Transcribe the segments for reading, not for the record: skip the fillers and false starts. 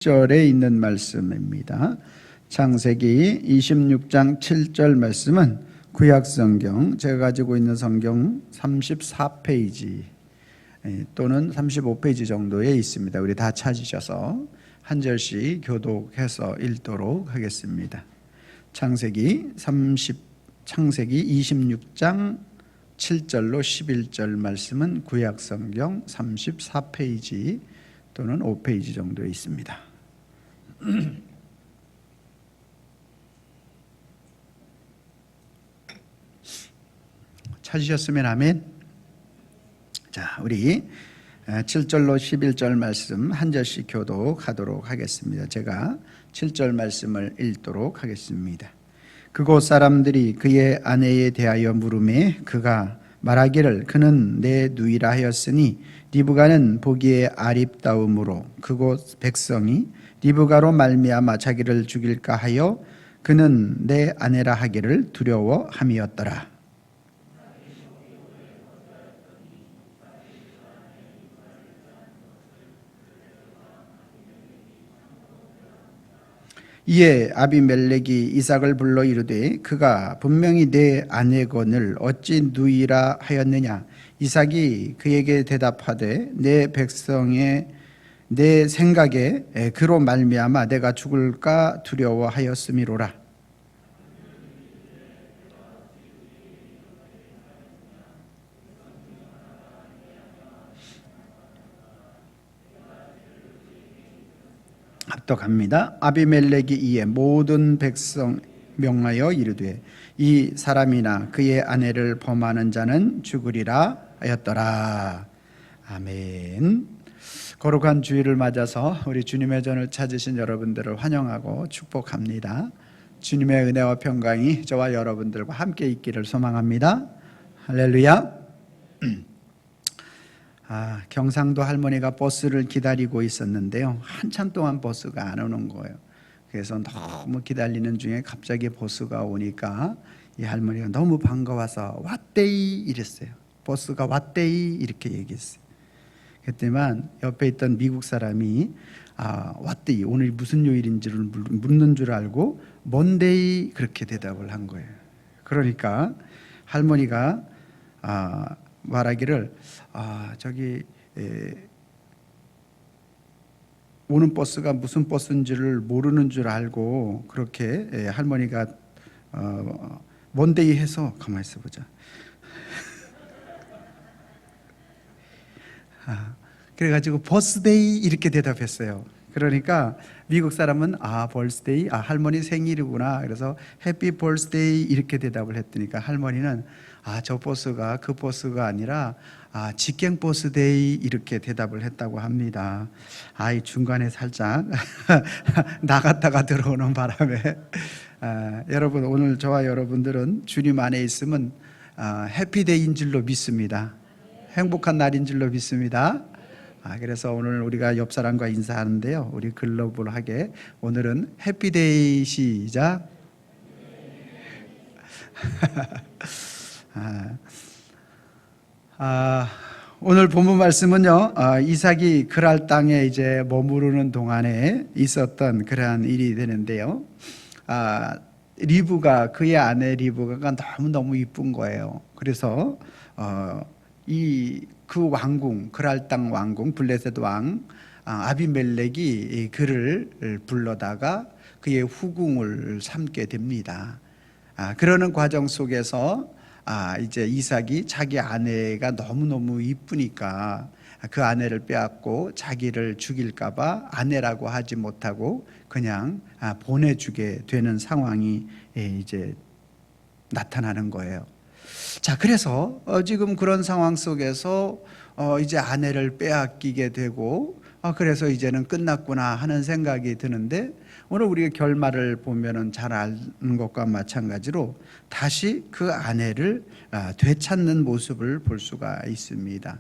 절에 있는 말씀입니다. 창세기 26장 7절 말씀은 구약성경, 제가 가지고 있는 성경 34페이지 또는 35페이지 정도에 있습니다. 우리 다 찾으셔서 한 절씩 교독해서 읽도록 하겠습니다. 창세기 26장 7절로 11절 말씀은 구약성경 34페이지 또는 5페이지 정도에 있습니다. 찾으셨으면 아멘. 자, 우리 7절로 11절 말씀 한 절씩 교독하도록 하겠습니다. 제가 7절 말씀을 읽도록 하겠습니다. 그곳 사람들이 그의 아내에 대하여 물으매 그가 말하기를 그는 내 누이라 하였으니 리브가는 보기에 아립다움으로 그곳 백성이 리브가로 말미암아 자기를 죽일까 하여 그는 내 아내라 하기를 두려워함이었더라. 이에 아비멜렉이 이삭을 불러 이르되 그가 분명히 내 아내거늘 어찌 누이라 하였느냐. 이삭이 그에게 대답하되 내 백성의 내 생각에 그로 말미암아 내가 죽을까 두려워하였음이로라. 합독합니다. 아비멜렉이 이에 모든 백성 명하여 이르되 이 사람이나 그의 아내를 범하는 자는 죽으리라 하였더라. 아멘. 거룩한 주일을 맞아서 우리 주님의 전을 찾으신 여러분들을 환영하고 축복합니다. 주님의 은혜와 평강이 저와 여러분들과 함께 있기를 소망합니다. 할렐루야. 경상도 할머니가 버스를 기다리고 있었는데요, 한참 동안 버스가 안 오는 거예요. 그래서 너무 기다리는 중에 갑자기 버스가 오니까 이 할머니가 너무 반가워서 왔데이 이랬어요. 버스가 왔데이 이렇게 얘기했어요. 그랬더니만 옆에 있던 미국 사람이 왔데이 오늘 무슨 요일인지를 묻는 줄 알고 먼데이 그렇게 대답을 한 거예요. 그러니까 할머니가 말하기를 오는 버스가 무슨 버스인지를 모르는 줄 알고 그렇게 할머니가 먼데이 해서 가만히 있어보자. 그래가지고 버스데이 이렇게 대답했어요. 그러니까 미국 사람은 벌스데이, 할머니 생일이구나. 그래서 해피 벌스데이 이렇게 대답을 했더니까 할머니는 저 버스가 그 버스가 아니라 직행 버스데이 이렇게 대답을 했다고 합니다. 이 중간에 살짝 나갔다가 들어오는 바람에 여러분, 오늘 저와 여러분들은 주님 안에 있으면 해피데이인 줄로 믿습니다. 행복한 날인 줄로 믿습니다. 그래서 오늘 우리가 옆 사람과 인사하는데요, 우리 글로벌하게 오늘은 해피데이 시작. 오늘 본문 말씀은요, 이삭이 그랄 땅에 이제 머무르는 동안에 있었던 그러한 일이 되는데요, 리브가, 그의 아내 리브가가 너무너무 이쁜 거예요. 그래서 그 왕궁, 그랄 땅 왕궁, 블레셋 왕 아비멜렉이 그를 불러다가 그의 후궁을 삼게 됩니다. 그러는 과정 속에서 이제 이삭이 자기 아내가 너무너무 이쁘니까 그 아내를 빼앗고 자기를 죽일까봐 아내라고 하지 못하고 그냥 보내주게 되는 상황이 이제 나타나는 거예요. 자, 그래서 지금 그런 상황 속에서 이제 아내를 빼앗기게 되고 그래서 이제는 끝났구나 하는 생각이 드는데, 오늘 우리가 결말을 보면은 잘 아는 것과 마찬가지로 다시 그 아내를 되찾는 모습을 볼 수가 있습니다.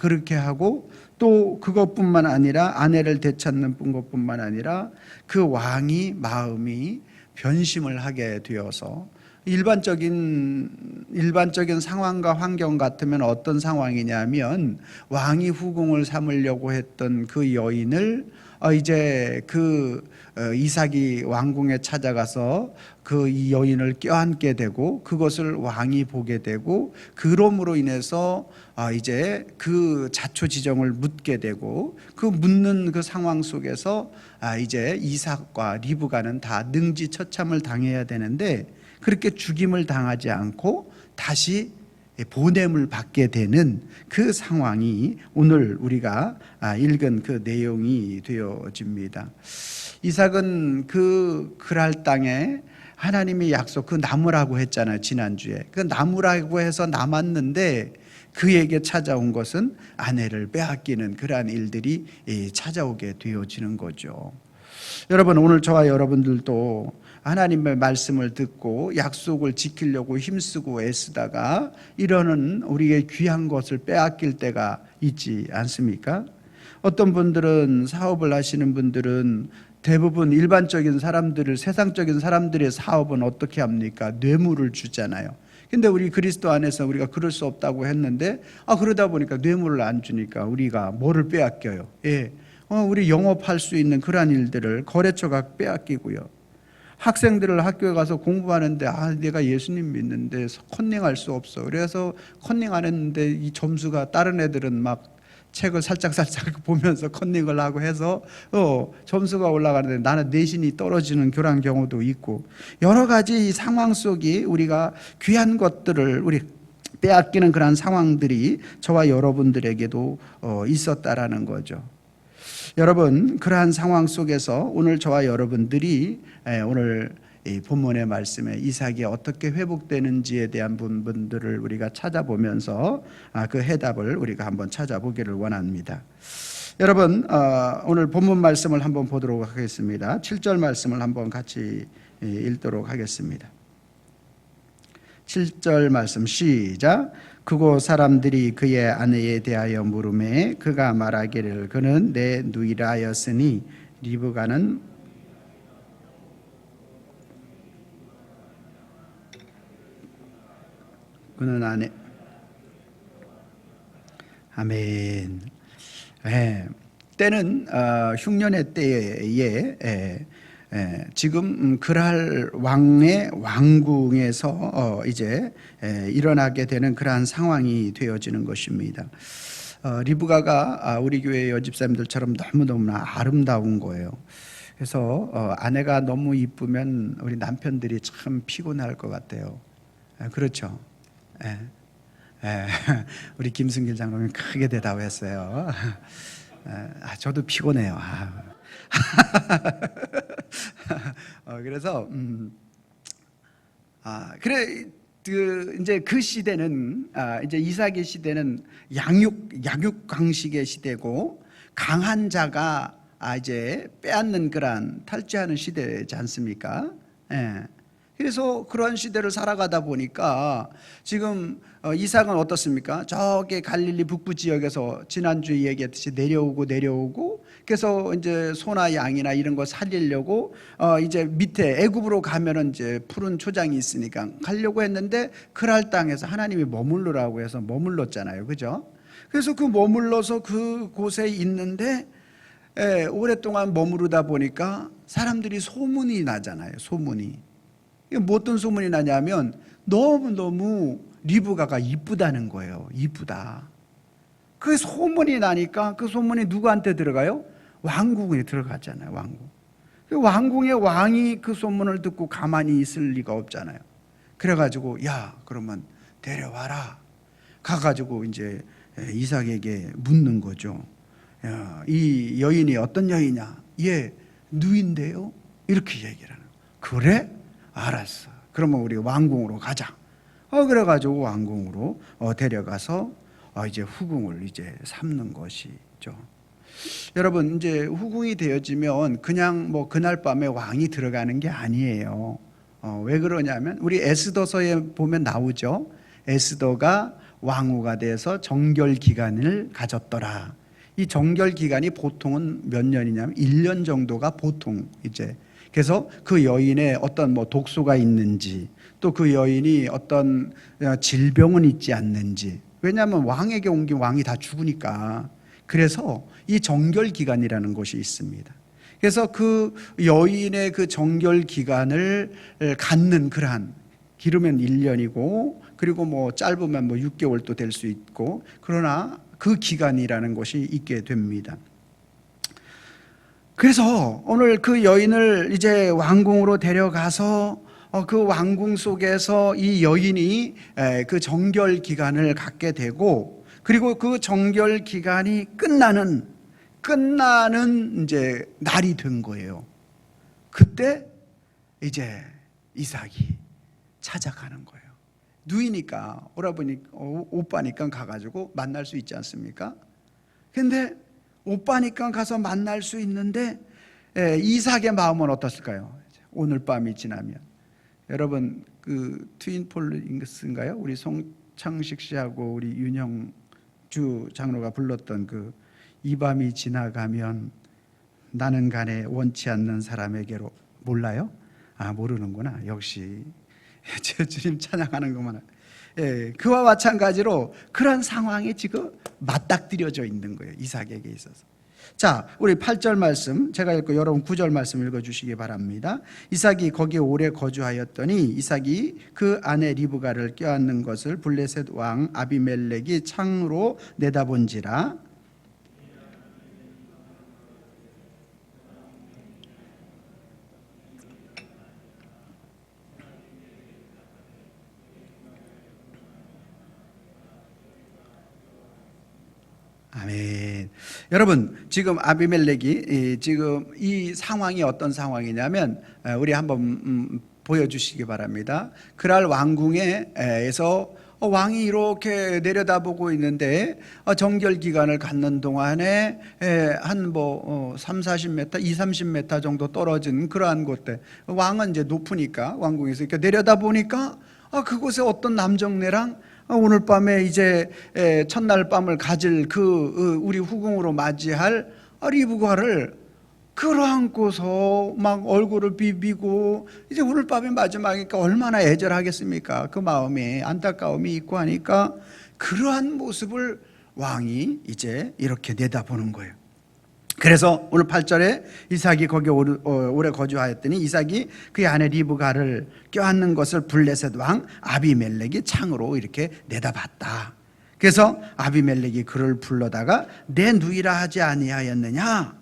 그렇게 하고 또 그것뿐만 아니라 아내를 되찾는 것뿐만 아니라 그 왕이 마음이 변심을 하게 되어서 일반적인 상황과 환경 같으면 어떤 상황이냐면 왕이 후궁을 삼으려고 했던 그 여인을 이제 이삭이 왕궁에 찾아가서 그 이 여인을 껴안게 되고 그것을 왕이 보게 되고 그럼으로 인해서 이제 그 자초지종을 묻게 되고 그 묻는 그 상황 속에서 이제 이삭과 리브가는 다 능지처참을 당해야 되는데 그렇게 죽임을 당하지 않고 다시 보냄을 받게 되는 그 상황이 오늘 우리가 읽은 그 내용이 되어집니다. 이삭은 그 그랄 땅에 하나님이 약속 그 나무라고 했잖아요. 지난주에 그 나무라고 해서 남았는데 그에게 찾아온 것은 아내를 빼앗기는 그러한 일들이 찾아오게 되어지는 거죠. 여러분, 오늘 저와 여러분들도 하나님의 말씀을 듣고 약속을 지키려고 힘쓰고 애쓰다가 이러는 우리의 귀한 것을 빼앗길 때가 있지 않습니까? 어떤 분들은 사업을 하시는 분들은 대부분 일반적인 사람들을 세상적인 사람들의 사업은 어떻게 합니까? 뇌물을 주잖아요. 근데 우리 그리스도 안에서 우리가 그럴 수 없다고 했는데 그러다 보니까 뇌물을 안 주니까 우리가 뭐를 빼앗겨요? 우리 영업할 수 있는 그러한 일들을 거래처가 빼앗기고요. 학생들을 학교에 가서 공부하는데 내가 예수님 믿는데 컨닝할 수 없어. 그래서 컨닝 안 했는데 이 점수가 다른 애들은 막 책을 살짝 보면서 컨닝을 하고 해서 점수가 올라가는데 나는 내신이 떨어지는 그런 경우도 있고 여러 가지 이 상황 속이 우리가 귀한 것들을 우리 빼앗기는 그런 상황들이 저와 여러분들에게도 있었다라는 거죠. 여러분, 그러한 상황 속에서 오늘 저와 여러분들이 오늘 이 본문의 말씀에 이삭이 어떻게 회복되는지에 대한 부분들을 우리가 찾아보면서 그 해답을 우리가 한번 찾아보기를 원합니다. 여러분, 오늘 본문 말씀을 한번 보도록 하겠습니다. 7절 말씀을 한번 같이 읽도록 하겠습니다. 7절 말씀 시작. 그곳 사람들이 그의 아내에 대하여 물으매 그가 말하기를 그는 내 누이라였으니 리브가는 그는 아내. 아멘. 때는 흉년의 때에 지금 그랄 왕의 왕궁에서 이제 일어나게 되는 그러한 상황이 되어지는 것입니다. 리브가가 우리 교회 여집사님들처럼 너무너무나 아름다운 거예요. 그래서 아내가 너무 이쁘면 우리 남편들이 참 피곤할 것 같아요. 그렇죠? 우리 김승길 장로님 크게 대답했어요. 저도 피곤해요. 그래서 그래 이제 그 시대는 이제 이삭의 시대는 양육 강식의 시대고 강한 자가 이제 빼앗는 그런 탈취하는 시대지 않습니까? 그래서 그런 시대를 살아가다 보니까 지금 이삭은 어떻습니까? 저기 갈릴리 북부 지역에서 지난주에 얘기했듯이 내려오고 그래서 이제 소나 양이나 이런 거 살리려고 이제 밑에 애굽으로 가면은 이제 푸른 초장이 있으니까 가려고 했는데 그랄 땅에서 하나님이 머물러라고 해서 머물렀잖아요. 그죠? 그래서 그 머물러서 그 곳에 있는데 오랫동안 머무르다 보니까 사람들이 소문이 나잖아요. 소문이. 뭐 어떤 소문이 나냐면 너무너무 리브가가 이쁘다는 거예요. 이쁘다. 그 소문이 나니까 그 소문이 누구한테 들어가요? 왕궁에 들어갔잖아요. 왕궁. 그 왕궁의 왕이 그 소문을 듣고 가만히 있을 리가 없잖아요. 그래가지고 야 그러면 데려와라. 가가지고 이제 이삭에게 묻는 거죠. 야, 이 여인이 어떤 여인이냐? 얘 누인데요? 이렇게 얘기를 하는 거예요. 그래? 알았어. 그러면 우리 왕궁으로 가자. 그래가지고 왕궁으로 데려가서 이제 후궁을 이제 삼는 것이죠. 여러분, 이제 후궁이 되어지면 그냥 뭐 그날 밤에 왕이 들어가는 게 아니에요. 왜 그러냐면 우리 에스더서에 보면 나오죠. 에스더가 왕후가 돼서 정결 기간을 가졌더라. 이 정결 기간이 보통은 몇 년이냐면 1년 정도가 보통 이제. 그래서 그 여인의 어떤 뭐 독소가 있는지 또 그 여인이 어떤 질병은 있지 않는지, 왜냐하면 왕에게 옮긴 왕이 다 죽으니까 그래서 이 정결 기간이라는 것이 있습니다. 그래서 그 여인의 그 정결 기간을 갖는 그러한, 길으면 1년이고 그리고 뭐 짧으면 뭐 6개월도 될 수 있고, 그러나 그 기간이라는 것이 있게 됩니다. 그래서 오늘 그 여인을 이제 왕궁으로 데려가서 그 왕궁 속에서 이 여인이 그 정결 기간을 갖게 되고, 그리고 그 정결 기간이 끝나는 이제 날이 된 거예요. 그때 이제 이삭이 찾아가는 거예요. 누이니까, 오라버니, 오빠니까 가가지고 만날 수 있지 않습니까? 근데 오빠니까 가서 만날 수 있는데 이삭의 마음은 어떻을까요? 오늘 밤이 지나면, 여러분 그 트윈폴링스인가요? 우리 송창식 씨하고 우리 윤영주 장로가 불렀던 그 이 밤이 지나가면 나는 가네 원치 않는 사람에게로, 몰라요? 아, 모르는구나. 역시 제 주님 찬양하는 것만. 그와 마찬가지로 그런 상황이 지금 맞닥뜨려져 있는 거예요, 이삭에게 있어서. 자, 우리 8절 말씀 제가 읽고 여러분 9절 말씀 읽어주시기 바랍니다. 이삭이 거기에 오래 거주하였더니 이삭이 그 아내 리브가를 껴안는 것을 블레셋 왕 아비멜렉이 창으로 내다본지라. 아멘. 여러분, 지금 아비멜렉이 지금 이 상황이 어떤 상황이냐면, 우리 한번 보여주시기 바랍니다. 그랄 왕궁에서 왕이 이렇게 내려다보고 있는데 정결 기간을 갖는 동안에 한 30-40m, 20-30m 정도 떨어진 그러한 곳에, 왕은 이제 높으니까 왕궁에서 이렇게 내려다보니까 그곳에 어떤 남정네랑 오늘 밤에 이제 첫날 밤을 가질 그 우리 후궁으로 맞이할 리브가를 끌어안고서 막 얼굴을 비비고, 이제 오늘 밤이 마지막이니까 얼마나 애절하겠습니까? 그 마음에 안타까움이 있고 하니까 그러한 모습을 왕이 이제 이렇게 내다보는 거예요. 그래서 오늘 8절에 이삭이 거기에 오래 거주하였더니 이삭이 그의 아내 리브가를 껴안는 것을 블레셋 왕 아비멜렉이 창으로 이렇게 내다봤다. 그래서 아비멜렉이 그를 불러다가 내 누이라 하지 아니하였느냐?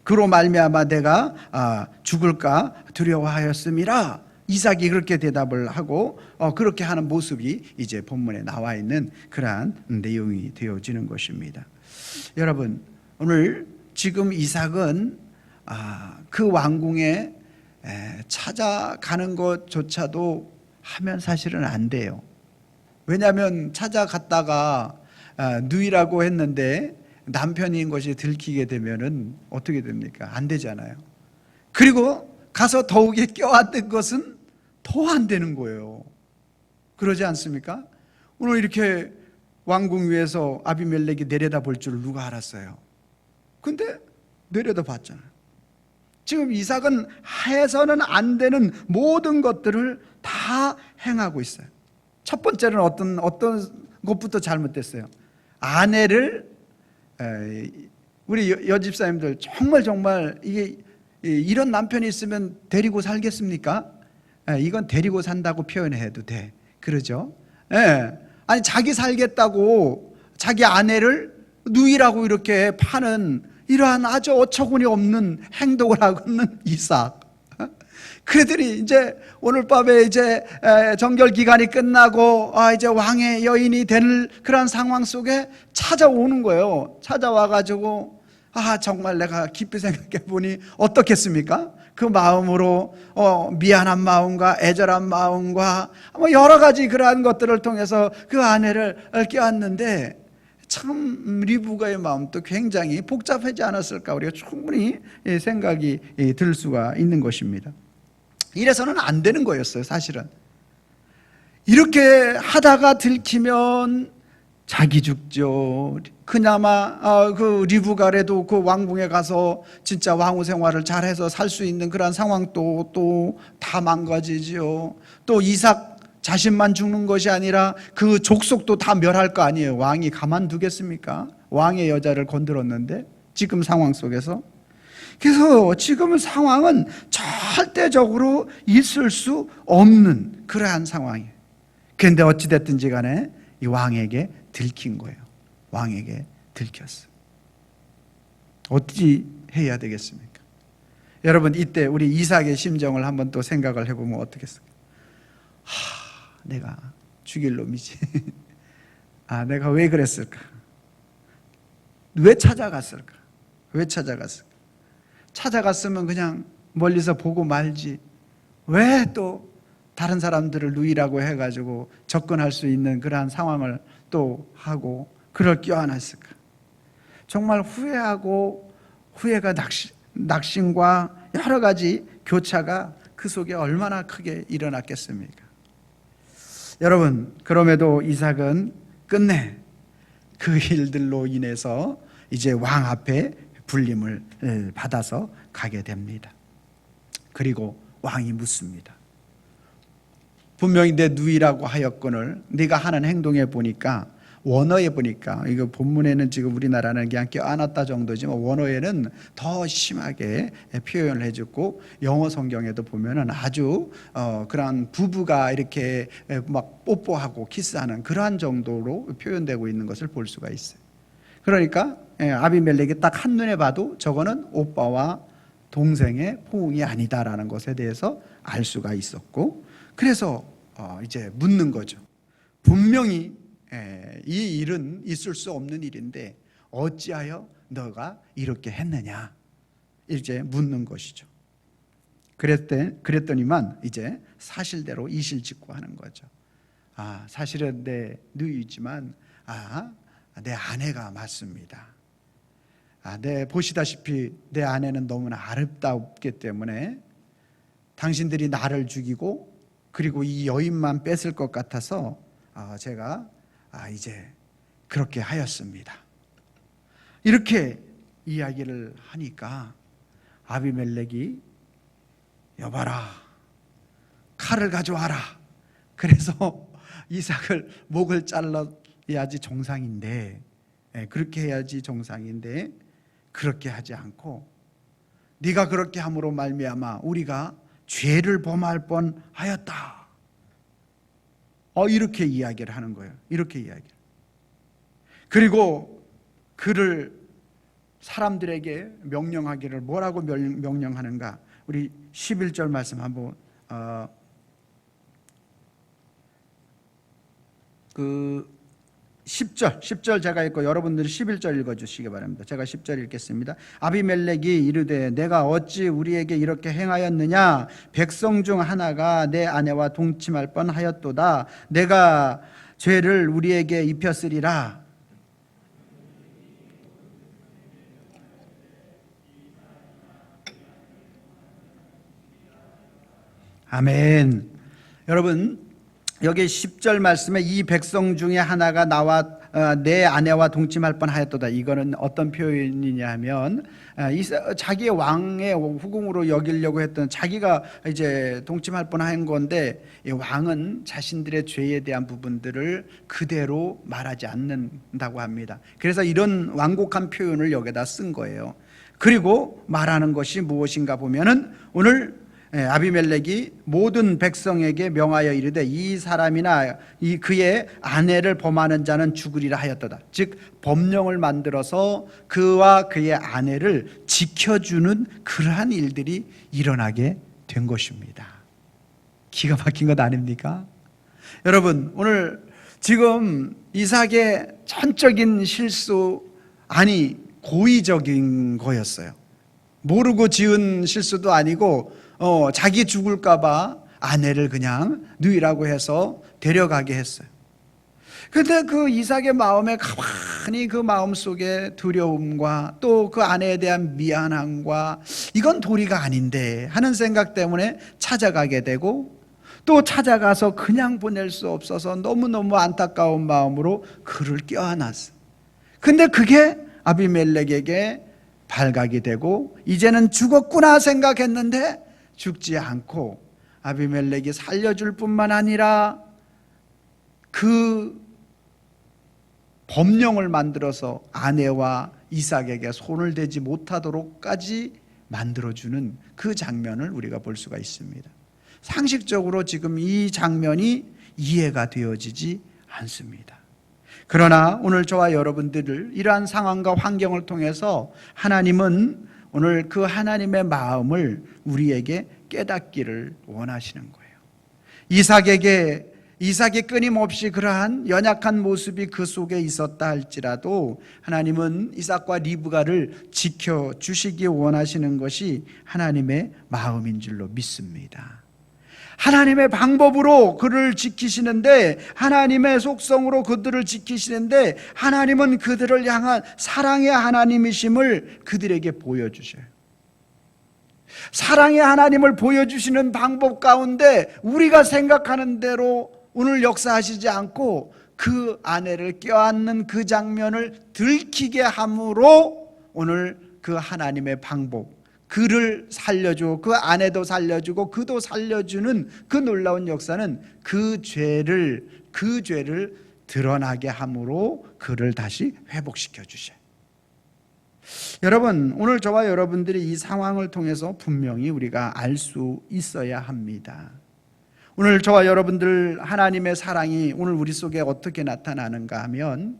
그로 말미암아 내가 죽을까 두려워하였음이라. 이삭이 그렇게 대답을 하고 그렇게 하는 모습이 이제 본문에 나와 있는 그러한 내용이 되어지는 것입니다. 여러분, 오늘 지금 이삭은 그 왕궁에 찾아가는 것조차도 하면 사실은 안 돼요. 왜냐하면 찾아갔다가 누이라고 했는데 남편인 것이 들키게 되면은 어떻게 됩니까? 안 되잖아요. 그리고 가서 더욱이 껴안는 것은 더 안 되는 거예요. 그러지 않습니까? 오늘 이렇게 왕궁 위에서 아비멜렉이 내려다 볼 줄 누가 알았어요? 근데 내려다 봤잖아요. 지금 이삭은 해서는 안 되는 모든 것들을 다 행하고 있어요. 첫 번째는 어떤 것부터 잘못됐어요. 아내를, 우리 여집사님들 정말 이게 이런 남편이 있으면 데리고 살겠습니까? 이건 데리고 산다고 표현해도 돼. 그러죠? 아니, 자기 살겠다고 자기 아내를 누이라고 이렇게 파는 이러한 아주 어처구니 없는 행동을 하고 있는 이삭. 그들이 이제 오늘 밤에 이제 정결 기간이 끝나고 이제 왕의 여인이 될 그런 상황 속에 찾아오는 거예요. 찾아와 가지고 정말 내가 깊이 생각해 보니 어떻겠습니까? 그 마음으로 미안한 마음과 애절한 마음과 여러 가지 그러한 것들을 통해서 그 아내를 껴안는데, 참 리브가의 마음도 굉장히 복잡하지 않았을까, 우리가 충분히 생각이 들 수가 있는 것입니다. 이래서는 안 되는 거였어요. 사실은 이렇게 하다가 들키면 자기 죽죠. 그나마 그 리브가라도 그 왕궁에 가서 진짜 왕후 생활을 잘해서 살 수 있는 그런 상황도 또 다 망가지죠. 또 이삭 자신만 죽는 것이 아니라 그 족속도 다 멸할 거 아니에요. 왕이 가만두겠습니까? 왕의 여자를 건드렸는데 지금 상황 속에서. 그래서 지금 상황은 절대적으로 있을 수 없는 그러한 상황이에요. 그런데 어찌됐든지 간에 이 왕에게 들킨 거예요. 왕에게 들켰어. 어찌 해야 되겠습니까? 여러분, 이때 우리 이삭의 심정을 한번 또 생각을 해보면 어떻겠습니까? 내가 죽일 놈이지. 내가 왜 그랬을까? 왜 찾아갔을까? 왜 찾아갔을까? 찾아갔으면 그냥 멀리서 보고 말지. 왜 또 다른 사람들을 누이라고 해가지고 접근할 수 있는 그러한 상황을 또 하고 그럴 껴안았을까? 정말 후회하고 후회가 낙심과 여러 가지 교차가 그 속에 얼마나 크게 일어났겠습니까? 여러분, 그럼에도 이삭은 끝내 그 일들로 인해서 이제 왕 앞에 불림을 받아서 가게 됩니다. 그리고 왕이 묻습니다. 분명히 내 누이라고 하였거늘 네가 하는 행동에 보니까, 원어에 보니까, 이거 본문에는 지금 우리나라는 그냥 껴안았다 정도지만 원어에는 더 심하게 표현을 해주고, 영어 성경에도 보면은 아주 그런 부부가 이렇게 막 뽀뽀하고 키스하는 그러한 정도로 표현되고 있는 것을 볼 수가 있어요. 그러니까 아비멜렉이 딱 한눈에 봐도 저거는 오빠와 동생의 포옹이 아니다라는 것에 대해서 알 수가 있었고, 그래서 이제 묻는 거죠. 분명히 이 일은 있을 수 없는 일인데 어찌하여 너가 이렇게 했느냐, 이제 묻는 것이죠. 그랬더니만 이제 사실대로 이실직고하는 거죠. 사실은 내 누이지만 내 아내가 맞습니다. 보시다시피 내 아내는 너무나 아름답기 때문에 당신들이 나를 죽이고 그리고 이 여인만 뺏을 것 같아서 제가 이제 그렇게 하였습니다. 이렇게 이야기를 하니까 아비멜렉이 여봐라, 칼을 가져와라. 그래서 이삭을 목을 잘라야지 정상인데, 그렇게 해야지 정상인데 그렇게 하지 않고 네가 그렇게 함으로 말미암아 우리가 죄를 범할 뻔하였다. 이렇게 이야기를 하는 거예요. 이렇게 이야기. 그리고 그를 사람들에게 명령하기를 뭐라고 명령하는가? 우리 11절 말씀 한번 10절 제가 읽고 여러분들이 11절 읽어주시기 바랍니다. 제가 10절 읽겠습니다. 아비멜렉이 이르되 내가 어찌 우리에게 이렇게 행하였느냐? 백성 중 하나가 내 아내와 동침할 뻔하였도다. 내가 죄를 우리에게 입혔으리라. 아멘. 여러분, 여기 10절 말씀에 이 백성 중에 하나가 나와 내 아내와 동침할 뻔하였도다. 이거는 어떤 표현이냐 하면 자기의 왕의 후궁으로 여기려고 했던, 자기가 이제 동침할 뻔한 건데, 이 왕은 자신들의 죄에 대한 부분들을 그대로 말하지 않는다고 합니다. 그래서 이런 완곡한 표현을 여기다 쓴 거예요. 그리고 말하는 것이 무엇인가 보면은 오늘 아비멜렉이 모든 백성에게 명하여 이르되 이 사람이나 그의 아내를 범하는 자는 죽으리라 하였도다. 즉 법령을 만들어서 그와 그의 아내를 지켜주는 그러한 일들이 일어나게 된 것입니다. 기가 막힌 것 아닙니까? 여러분, 오늘 지금 이삭의 전적인 실수, 고의적인 거였어요. 모르고 지은 실수도 아니고 자기 죽을까 봐 아내를 그냥 누이라고 해서 데려가게 했어요. 그런데 그 이삭의 마음에 가만히 그 마음속에 두려움과 또 그 아내에 대한 미안함과 이건 도리가 아닌데 하는 생각 때문에 찾아가게 되고, 또 찾아가서 그냥 보낼 수 없어서 너무너무 안타까운 마음으로 그를 껴안았어요. 근데 그게 아비멜렉에게 발각이 되고 이제는 죽었구나 생각했는데 죽지 않고 아비멜렉이 살려줄 뿐만 아니라 그 법령을 만들어서 아내와 이삭에게 손을 대지 못하도록까지 만들어주는 그 장면을 우리가 볼 수가 있습니다. 상식적으로 지금 이 장면이 이해가 되어지지 않습니다. 그러나 오늘 저와 여러분들을 이러한 상황과 환경을 통해서 하나님은 오늘 그 하나님의 마음을 우리에게 깨닫기를 원하시는 거예요. 이삭이 끊임없이 그러한 연약한 모습이 그 속에 있었다 할지라도 하나님은 이삭과 리브가를 지켜주시기 원하시는 것이 하나님의 마음인 줄로 믿습니다. 하나님의 방법으로 그를 지키시는데, 하나님의 속성으로 그들을 지키시는데, 하나님은 그들을 향한 사랑의 하나님이심을 그들에게 보여주셔요. 사랑의 하나님을 보여주시는 방법 가운데 우리가 생각하는 대로 오늘 역사하시지 않고 그 아내를 껴안는 그 장면을 들키게 함으로 오늘 그 하나님의 방법, 그를 살려주고 그 아내도 살려주고 그도 살려주는 그 놀라운 역사는 그 죄를 드러나게 함으로 그를 다시 회복시켜 주셔요. 여러분, 오늘 저와 여러분들이 이 상황을 통해서 분명히 우리가 알 수 있어야 합니다. 오늘 저와 여러분들 하나님의 사랑이 오늘 우리 속에 어떻게 나타나는가 하면,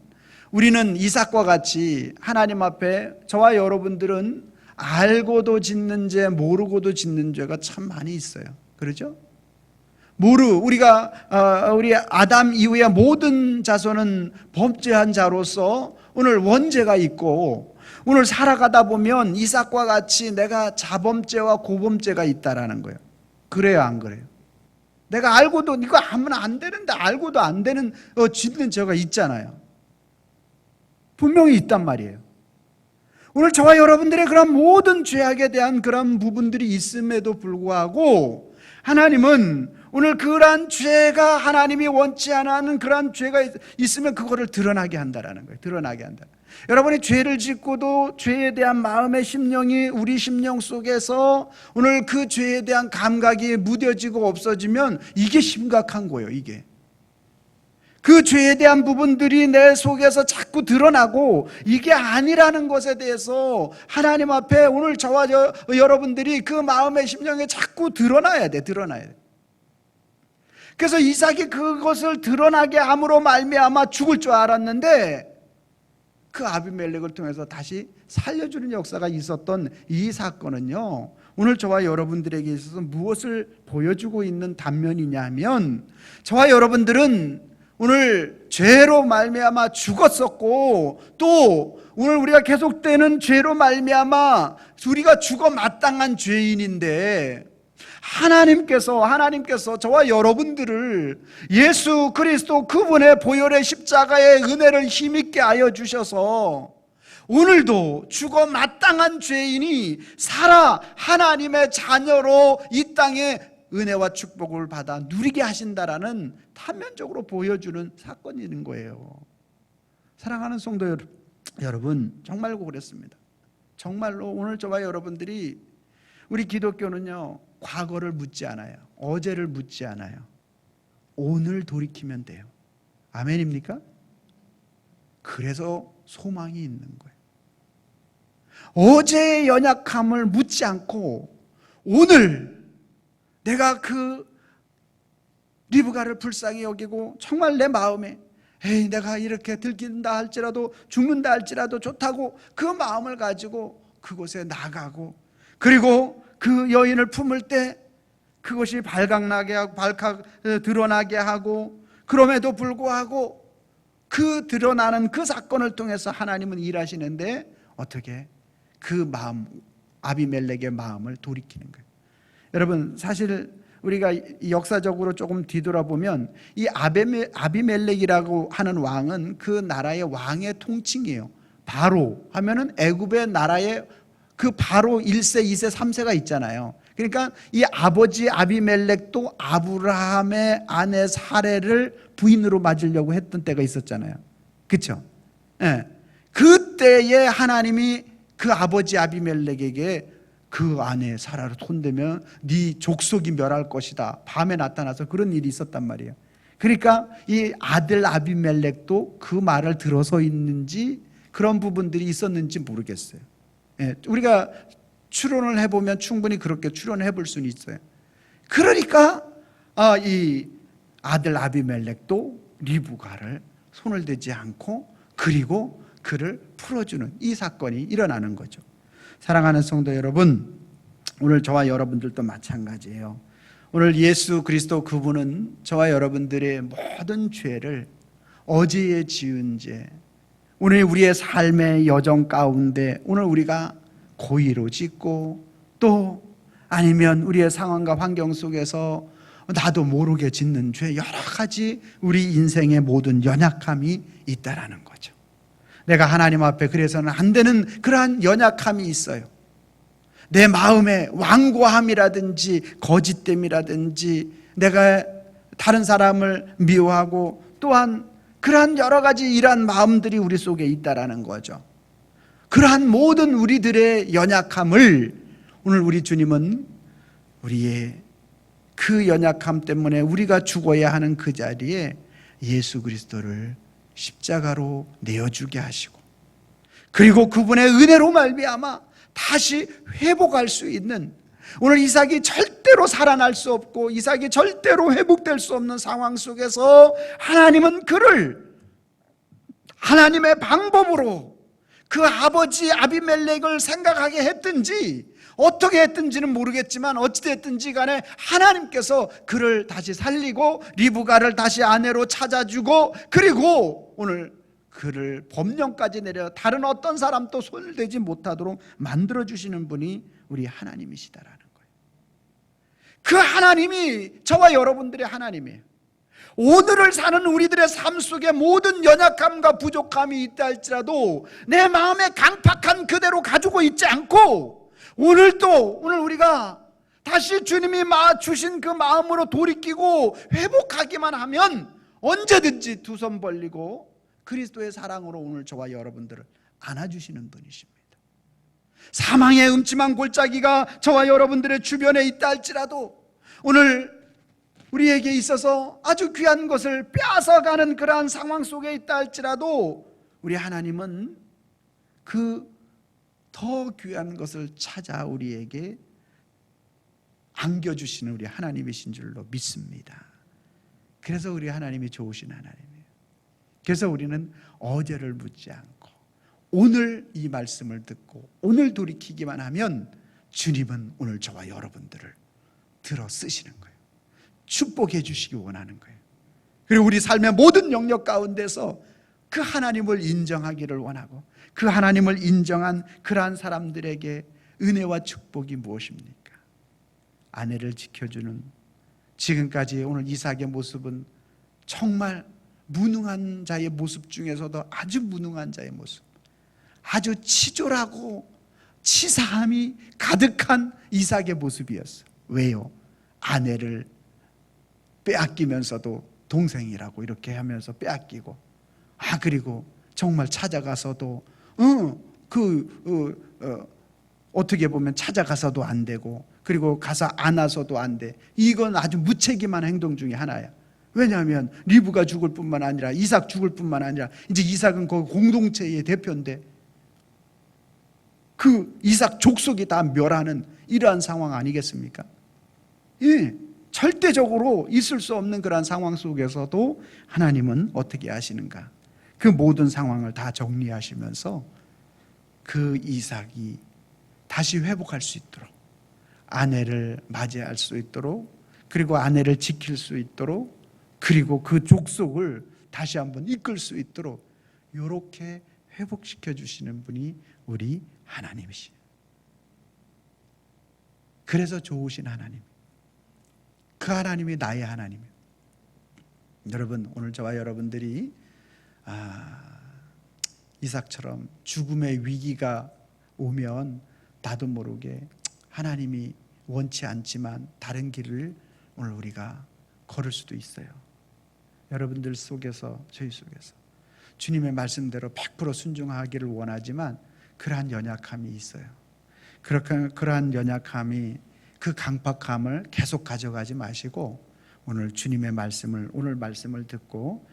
우리는 이삭과 같이 하나님 앞에 저와 여러분들은 알고도 짓는 죄, 모르고도 짓는 죄가 참 많이 있어요. 그렇죠? 우리 아담 이후의 모든 자손은 범죄한 자로서 오늘 원죄가 있고, 오늘 살아가다 보면 이삭과 같이 내가 자범죄와 고범죄가 있다라는 거예요. 그래요, 안 그래요? 내가 알고도 이거 하면 안 되는데 알고도 안 되는 짓는 죄가 있잖아요. 분명히 있단 말이에요. 오늘 저와 여러분들의 그런 모든 죄악에 대한 그런 부분들이 있음에도 불구하고 하나님은 오늘 그러한 죄가 하나님이 원치 않는 그러한 죄가 있으면 그거를 드러나게 한다라는 거예요. 드러나게 한다. 여러분이 죄를 짓고도 죄에 대한 마음의 심령이 우리 심령 속에서 오늘 그 죄에 대한 감각이 무뎌지고 없어지면 이게 심각한 거예요. 이게 그 죄에 대한 부분들이 내 속에서 자꾸 드러나고 이게 아니라는 것에 대해서 하나님 앞에 오늘 저와 여러분들이 그 마음의 심령에 자꾸 드러나야 돼. 그래서 이삭이 그것을 드러나게 함으로 말미암아 죽을 줄 알았는데, 그 아비멜렉을 통해서 다시 살려주는 역사가 있었던 이 사건은요, 오늘 저와 여러분들에게 있어서 무엇을 보여주고 있는 단면이냐 하면, 저와 여러분들은 오늘 죄로 말미암아 죽었었고, 또 오늘 우리가 계속되는 죄로 말미암아 우리가 죽어 마땅한 죄인인데, 하나님께서 저와 여러분들을 예수 그리스도 그분의 보혈의 십자가의 은혜를 힘있게 하여 주셔서 오늘도 죽어 마땅한 죄인이 살아 하나님의 자녀로 이 땅에 은혜와 축복을 받아 누리게 하신다라는 단면적으로 보여주는 사건인 거예요. 사랑하는 성도 여러분, 정말로 그랬습니다. 정말로 오늘 저와 여러분들이, 우리 기독교는요, 과거를 묻지 않아요. 어제를 묻지 않아요. 오늘 돌이키면 돼요. 아멘입니까? 그래서 소망이 있는 거예요. 어제의 연약함을 묻지 않고 오늘 내가 그 리브가를 불쌍히 여기고 정말 내 마음에 내가 이렇게 들킨다 할지라도 죽는다 할지라도 좋다고 그 마음을 가지고 그곳에 나가고, 그리고 그 여인을 품을 때 그것이 발각 드러나게 하고, 그럼에도 불구하고 그 드러나는 그 사건을 통해서 하나님은 일하시는데 어떻게 그 마음, 아비멜렉의 마음을 돌이키는 거예요. 여러분, 사실 우리가 역사적으로 조금 뒤돌아보면 이 아비멜렉이라고 하는 왕은 그 나라의 왕의 통칭이에요. 바로 하면은 애굽의 나라의 그 바로 1세, 2세, 3세가 있잖아요. 그러니까 이 아버지 아비멜렉도 아브라함의 아내 사레를 부인으로 맞으려고 했던 때가 있었잖아요. 그렇죠? 예. 그때에 하나님이 그 아버지 아비멜렉에게 그 아내 사라를 손대면 네 족속이 멸할 것이다, 밤에 나타나서 그런 일이 있었단 말이에요. 그러니까 이 아들 아비멜렉도 그 말을 들어서 있는지 그런 부분들이 있었는지 모르겠어요. 예, 우리가 추론을 해보면 충분히 그렇게 추론해 볼 수는 있어요. 그러니까 이 아들 아비멜렉도 리브가를 손을 대지 않고 그리고 그를 풀어주는 이 사건이 일어나는 거죠. 사랑하는 성도 여러분, 오늘 저와 여러분들도 마찬가지예요. 오늘 예수 그리스도 그분은 저와 여러분들의 모든 죄를 어제에 지은 죄, 오늘 우리의 삶의 여정 가운데 오늘 우리가 고의로 짓고 또 아니면 우리의 상황과 환경 속에서 나도 모르게 짓는 죄, 여러 가지 우리 인생의 모든 연약함이 있다라는 거죠. 내가 하나님 앞에 그래서는 안 되는 그러한 연약함이 있어요. 내 마음의 완고함이라든지 거짓됨이라든지 내가 다른 사람을 미워하고 또한 그러한 여러 가지 이러한 마음들이 우리 속에 있다라는 거죠. 그러한 모든 우리들의 연약함을 오늘 우리 주님은 우리의 그 연약함 때문에 우리가 죽어야 하는 그 자리에 예수 그리스도를 십자가로 내어주게 하시고 그리고 그분의 은혜로 말미암아 다시 회복할 수 있는, 오늘 이삭이 절대로 살아날 수 없고 이삭이 절대로 회복될 수 없는 상황 속에서 하나님은 그를 하나님의 방법으로 그 아버지 아비멜렉을 생각하게 했든지 어떻게 했든지는 모르겠지만 어찌됐든지 간에 하나님께서 그를 다시 살리고 리브가를 다시 아내로 찾아주고 그리고 오늘 그를 법령까지 내려 다른 어떤 사람도 손을 대지 못하도록 만들어주시는 분이 우리 하나님이시다라는 거예요. 그 하나님이 저와 여러분들의 하나님이에요. 오늘을 사는 우리들의 삶 속에 모든 연약함과 부족함이 있다 할지라도 내 마음의 강팍한 그대로 가지고 있지 않고 오늘 우리가 다시 주님이 주신 그 마음으로 돌이키고 회복하기만 하면 언제든지 두 손 벌리고 그리스도의 사랑으로 오늘 저와 여러분들을 안아주시는 분이십니다. 사망의 음침한 골짜기가 저와 여러분들의 주변에 있다 할지라도 오늘 우리에게 있어서 아주 귀한 것을 빼앗아가는 그러한 상황 속에 있다 할지라도 우리 하나님은 그 더 귀한 것을 찾아 우리에게 안겨주시는 우리 하나님이신 줄로 믿습니다. 그래서 우리 하나님이 좋으신 하나님이에요. 그래서 우리는 어제를 묻지 않고 오늘 이 말씀을 듣고 오늘 돌이키기만 하면 주님은 오늘 저와 여러분들을 들어 쓰시는 거예요. 축복해 주시기 원하는 거예요. 그리고 우리 삶의 모든 영역 가운데서 그 하나님을 인정하기를 원하고 그 하나님을 인정한 그러한 사람들에게 은혜와 축복이 무엇입니까? 아내를 지켜주는, 지금까지 오늘 이삭의 모습은 정말 무능한 자의 모습 중에서도 아주 무능한 자의 모습, 아주 치졸하고 치사함이 가득한 이삭의 모습이었어요. 왜요? 아내를 빼앗기면서도 동생이라고 이렇게 하면서 빼앗기고, 그리고 정말 찾아가서도 어떻게 보면 찾아가서도 안 되고, 그리고 가서 안아서도 안 돼. 이건 아주 무책임한 행동 중에 하나야. 왜냐하면 리브가 죽을 뿐만 아니라 이삭 죽을 뿐만 아니라 이제 이삭은 그 공동체의 대표인데 그 이삭 족속이 다 멸하는 이러한 상황 아니겠습니까? 예, 절대적으로 있을 수 없는 그러한 상황 속에서도 하나님은 어떻게 하시는가? 그 모든 상황을 다 정리하시면서 그 이삭이 다시 회복할 수 있도록, 아내를 맞이할 수 있도록, 그리고 아내를 지킬 수 있도록, 그리고 그 족속을 다시 한번 이끌 수 있도록 이렇게 회복시켜 주시는 분이 우리 하나님이시에요. 그래서 좋으신 하나님, 그 하나님이 나의 하나님이에요. 여러분, 오늘 저와 여러분들이 이삭처럼 죽음의 위기가 오면 나도 모르게 하나님이 원치 않지만 다른 길을 오늘 우리가 걸을 수도 있어요. 여러분들 속에서, 저희 속에서 주님의 말씀대로 100% 순종하기를 원하지만 그러한 연약함이 있어요. 그러한 연약함이 그 강팍함을 계속 가져가지 마시고 오늘 주님의 말씀을, 오늘 말씀을 듣고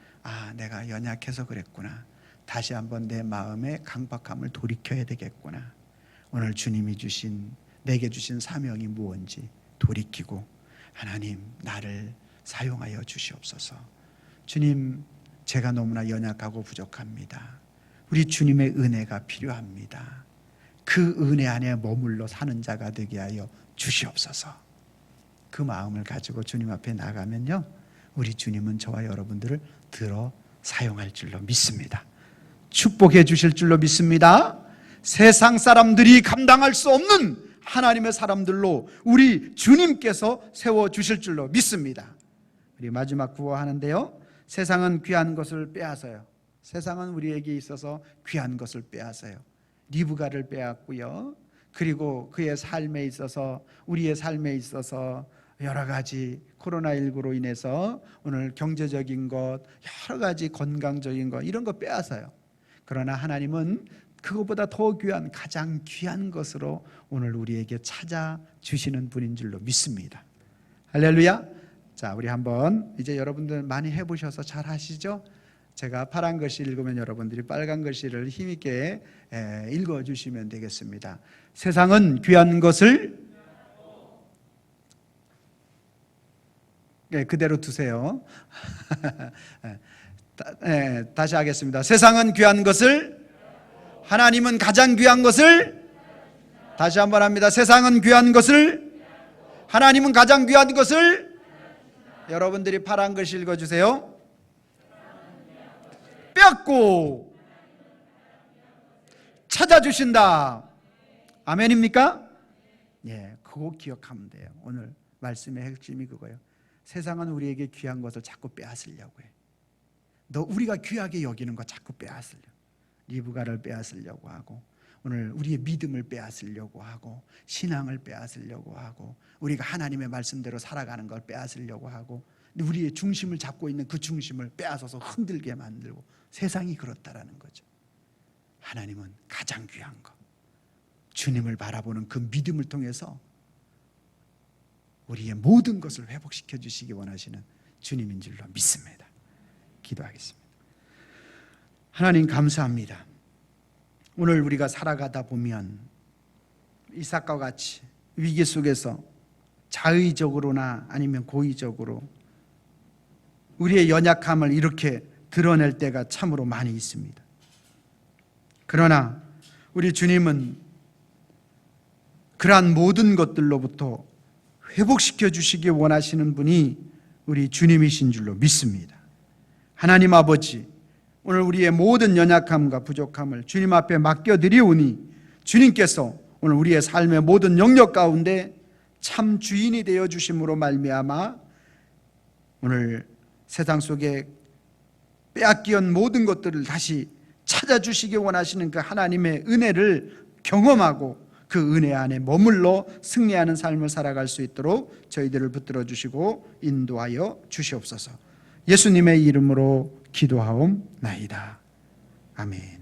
내가 연약해서 그랬구나, 다시 한번 내 마음의 강박함을 돌이켜야 되겠구나, 오늘 주님이 내게 주신 사명이 무엇인지 돌이키고 하나님 나를 사용하여 주시옵소서. 주님, 제가 너무나 연약하고 부족합니다. 우리 주님의 은혜가 필요합니다. 그 은혜 안에 머물러 사는 자가 되게 하여 주시옵소서. 그 마음을 가지고 주님 앞에 나가면요, 우리 주님은 저와 여러분들을 들어 사용할 줄로 믿습니다. 축복해 주실 줄로 믿습니다. 세상 사람들이 감당할 수 없는 하나님의 사람들로 우리 주님께서 세워주실 줄로 믿습니다. 우리 마지막 구호하는데요, 세상은 귀한 것을 빼앗아요. 세상은 우리에게 있어서 귀한 것을 빼앗아요. 리브가를 빼앗고요, 그리고 그의 삶에 있어서, 우리의 삶에 있어서 여러 가지 코로나19로 인해서 오늘 경제적인 것, 여러 가지 건강적인 것, 이런 거 빼앗아요. 그러나 하나님은 그것보다 더 귀한, 가장 귀한 것으로 오늘 우리에게 찾아주시는 분인 줄로 믿습니다. 할렐루야. 자, 우리 한번 이제 여러분들 많이 해보셔서 잘 하시죠? 제가 파란 글씨 읽으면 여러분들이 빨간 글씨를 힘있게 읽어주시면 되겠습니다. 세상은 귀한 것을 그대로 두세요. 다시 하겠습니다. 세상은 귀한 것을, 하나님은 가장 귀한 것을, 다시 한번 합니다. 세상은 귀한 것을, 하나님은 가장 귀한 것을. 여러분들이 파란 글씨 읽어주세요. 빼앗고 찾아주신다. 아멘입니까? 예, 그거 기억하면 돼요. 오늘 말씀의 핵심이 그거예요. 세상은 우리에게 귀한 것을 자꾸 빼앗으려고 해. 우리가 귀하게 여기는 거 자꾸 빼앗으려고, 리브가를 빼앗으려고 하고, 오늘 우리의 믿음을 빼앗으려고 하고, 신앙을 빼앗으려고 하고, 우리가 하나님의 말씀대로 살아가는 걸 빼앗으려고 하고, 우리의 중심을 잡고 있는 그 중심을 빼앗아서 흔들게 만들고, 세상이 그렇다라는 거죠. 하나님은 가장 귀한 것, 주님을 바라보는 그 믿음을 통해서 우리의 모든 것을 회복시켜 주시기 원하시는 주님인 줄로 믿습니다. 기도하겠습니다. 하나님 감사합니다. 오늘 우리가 살아가다 보면 이삭과 같이 위기 속에서 자의적으로나 아니면 고의적으로 우리의 연약함을 이렇게 드러낼 때가 참으로 많이 있습니다. 그러나 우리 주님은 그러한 모든 것들로부터 회복시켜 주시기 원하시는 분이 우리 주님이신 줄로 믿습니다. 하나님 아버지, 오늘 우리의 모든 연약함과 부족함을 주님 앞에 맡겨드리오니 주님께서 오늘 우리의 삶의 모든 영역 가운데 참 주인이 되어 주심으로 말미암아 오늘 세상 속에 빼앗기온 모든 것들을 다시 찾아주시기 원하시는 그 하나님의 은혜를 경험하고 그 은혜 안에 머물러 승리하는 삶을 살아갈 수 있도록 저희들을 붙들어 주시고 인도하여 주시옵소서. 예수님의 이름으로 기도하옵나이다. 아멘.